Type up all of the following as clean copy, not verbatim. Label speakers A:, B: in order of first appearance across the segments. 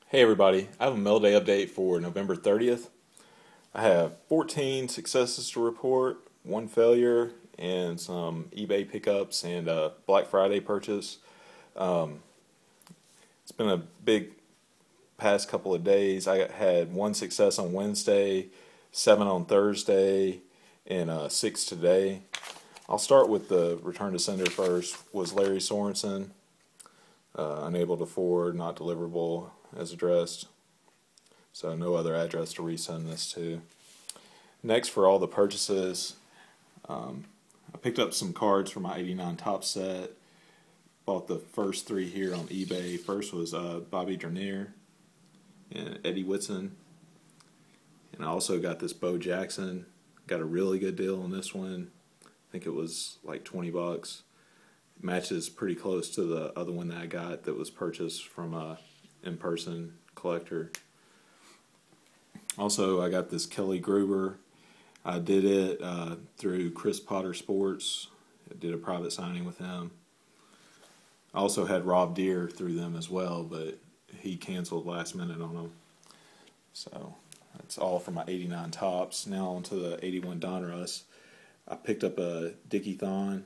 A: Hey everybody, I have a mail day update for November 30th. I have 14 successes to report, one failure, and some eBay pickups and a Black Friday purchase. Um, it's been a big past couple of days. I had one success on Wednesday, 7 on Thursday, and 6 today. I'll start with the return to sender first. Was Larry Sorensen, unable to forward, not deliverable as addressed. So no other address to resend this to. Next, for all the purchases, I picked up some cards for my 89 top set. Bought the first three here on eBay. First was Bobby Dernier and Eddie Whitson. And I also got this Bo Jackson. Got a really good deal on this one. I think it was like 20 bucks. Matches pretty close to the other one that I got that was purchased from a in-person collector. Also, I got this Kelly Gruber. I did it through Chris Potter Sports. I did a private signing with him. I also had Rob Deere through them as well, but he canceled last minute on them. So that's all for my 89 tops. Now on to the 81 Donruss. I picked up a Dickie Thon.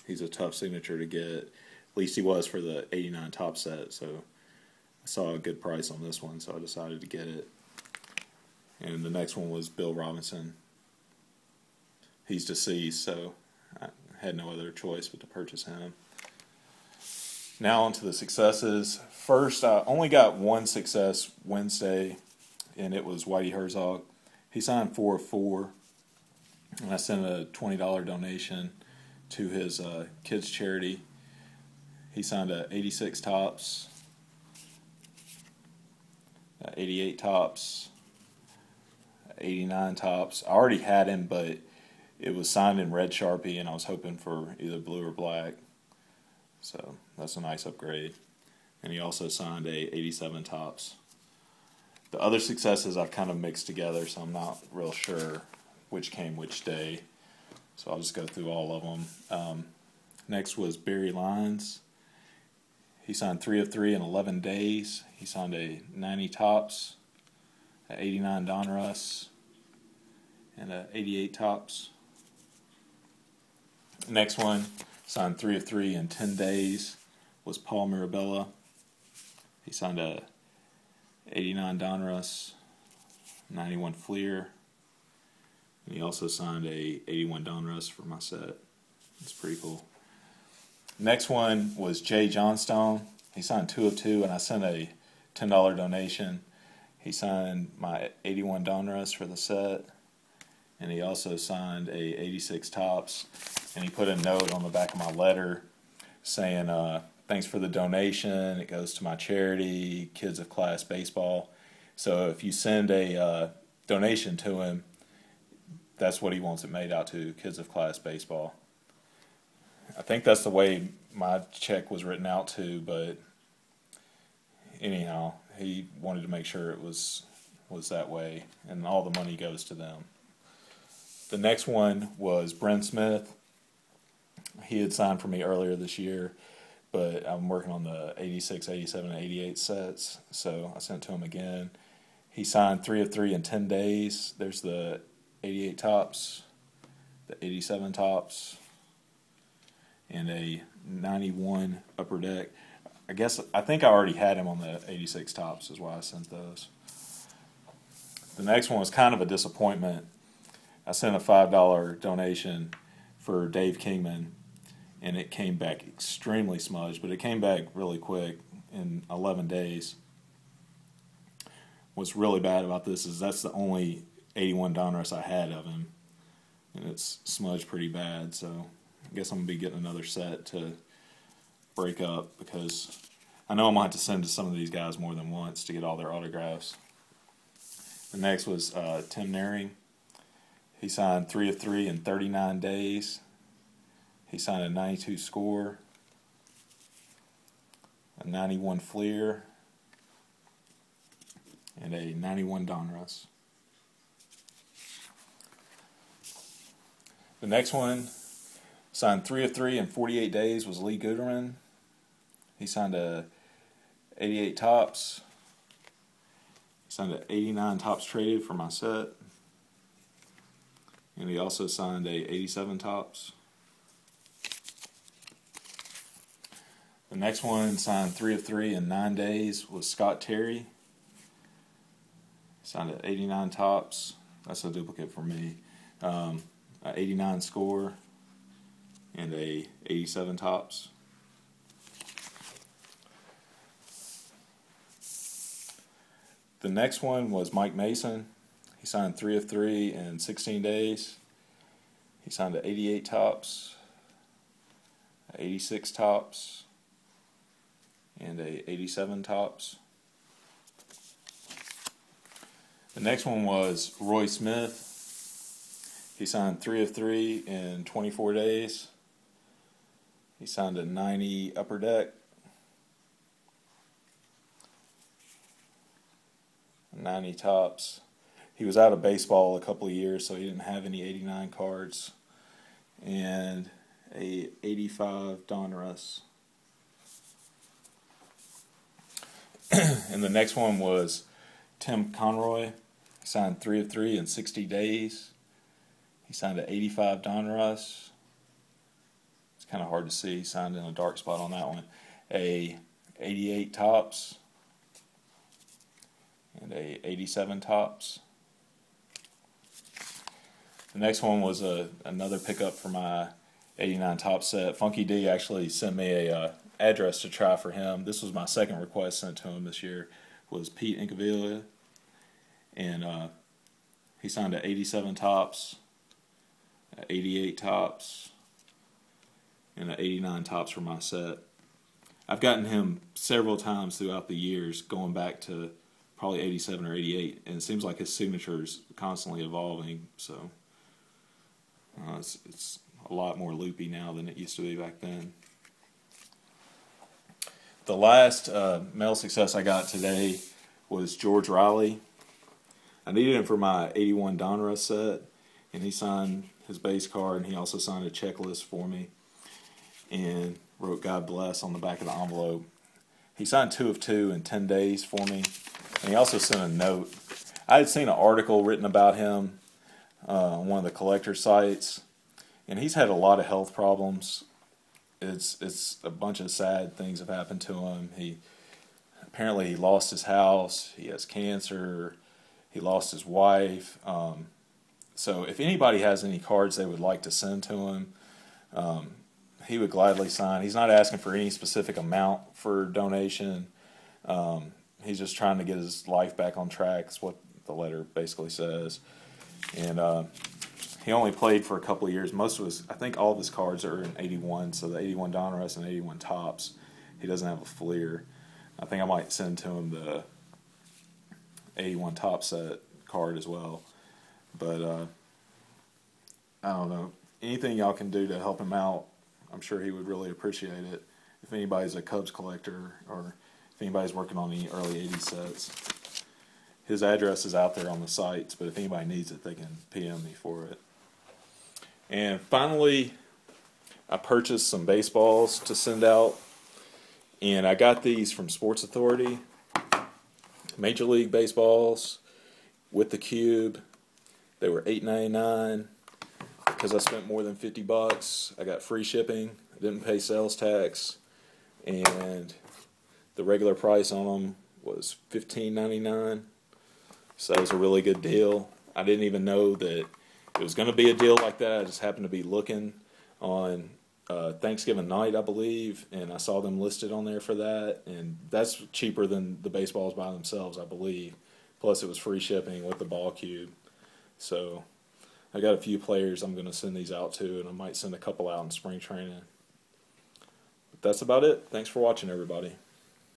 A: He's a tough signature to get. At least he was for the 89 top set, so I saw a good price on this one, so I decided to get it. And the next one was Bill Robinson. He's deceased, so I had no other choice but to purchase him. Now on to the successes. First, I only got one success Wednesday, and it was Whitey Herzog. He signed 4 of 4, and I sent a $20 donation to his kids' charity. He signed 86 tops, 88 tops, 89 tops. I already had him, but it was signed in red Sharpie, and I was hoping for either blue or black. So that's a nice upgrade. And he also signed 87 tops. The other successes I've kind of mixed together, so I'm not real sure which came which day. So I'll just go through all of them. Next was Barry Lyons. He signed 3 of 3 in 11 days. He signed a 90 tops, a 89 Donruss, and a 88 tops. Next one, signed 3 of 3 in 10 days, was Paul Mirabella. He signed a 89 Donruss, 91 Fleer, and he also signed a 81 Donruss for my set. It's pretty cool. Next one was Jay Johnstone. He signed 2 of 2, and I sent a $10 donation. He signed my 81 Donruss for the set, and he also signed a 86 tops. And he put a note on the back of my letter saying, thanks for the donation. It goes to my charity, Kids of Class Baseball. So if you send a donation to him, that's what he wants it made out to, Kids of Class Baseball. I think that's the way my check was written out to, but anyhow, he wanted to make sure it was that way, and all the money goes to them. The next one was Brent Smith. He had signed for me earlier this year, but I'm working on the 86, 87, and 88 sets, so I sent to him again. He signed 3 of 3 in 10 days. There's the 88 tops, the 87 tops, and a 91 upper deck. I think I already had him on the 86 tops is why I sent those. The next one was kind of a disappointment. I sent a $5 donation for Dave Kingman, and it came back extremely smudged, but it came back really quick in 11 days. What's really bad about this is that's the only 81 Donruss I had of him, and it's smudged pretty bad, so I guess I'm going to be getting another set to break up because I know I might have to send to some of these guys more than once to get all their autographs. The next was Tim Naring. He signed 3 of 3 in 39 days. He signed a 92 score, a 91 Fleer, and a 91 Donruss. The next one, signed 3 of 3 in 48 days, was Lee Gooderman. He signed a 88 tops. He signed an 89 tops traded for my set. And he also signed a 87 tops. The next one signed 3 of 3 in 9 days was Scott Terry. Signed an 89 tops. That's a duplicate for me. An 89 score and a 87 tops. The next one was Mike Mason. He signed 3 of 3 in 16 days. He signed an 88 tops, 86 tops, and a 87 tops. The next one was Roy Smith. He signed 3 of 3 in 24 days. He signed a 90 upper deck, 90 tops. He was out of baseball a couple of years, so he didn't have any 89 cards. And a 85 Donruss. And the next one was Tim Conroy. He signed 3 of 3 in 60 days. He signed an 85 Donruss. It's kind of hard to see. He signed in a dark spot on that one. A 88 tops. And a 87 tops. The next one was another pickup for my 89 top set. Funky D actually sent me a address to try for him. This was my second request sent to him this year. Was Pete Incaviglia, and he signed an 87 tops, 88 tops, and an 89 tops for my set. I've gotten him several times throughout the years, going back to probably 87 or 88, and it seems like his signature is constantly evolving. So it's a lot more loopy now than it used to be back then. The last mail success I got today was George Riley. I needed him for my 81 Donruss set, and he signed his base card, and he also signed a checklist for me and wrote "God bless" on the back of the envelope. He signed 2 of 2 in 10 days for me, and he also sent a note. I had seen an article written about him on one of the collector sites, and he's had a lot of health problems. It's a bunch of sad things have happened to him. He lost his house. He has cancer. He lost his wife. So if anybody has any cards they would like to send to him, he would gladly sign. He's not asking for any specific amount for donation. He's just trying to get his life back on track. That's what the letter basically says. And he only played for a couple of years. Most of his, I think all of his cards are in 81, so the 81 Donruss and 81 tops. He doesn't have a Fleer. I think I might send to him the 81 top set card as well. But I don't know. Anything y'all can do to help him out, I'm sure he would really appreciate it. If anybody's a Cubs collector or if anybody's working on any early 80s sets. His address is out there on the sites, but if anybody needs it, they can PM me for it. And finally, I purchased some baseballs to send out, and I got these from Sports Authority. Major League baseballs with the cube. They were $8.99 because I spent more than $50. I got free shipping. I didn't pay sales tax, and the regular price on them was $15.99. So that was a really good deal. I didn't even know that it was going to be a deal like that. I just happened to be looking on Thanksgiving night, I believe, and I saw them listed on there for that. And that's cheaper than the baseballs by themselves, I believe. Plus, it was free shipping with the ball cube. So I got a few players I'm going to send these out to, and I might send a couple out in spring training. But that's about it. Thanks for watching, everybody.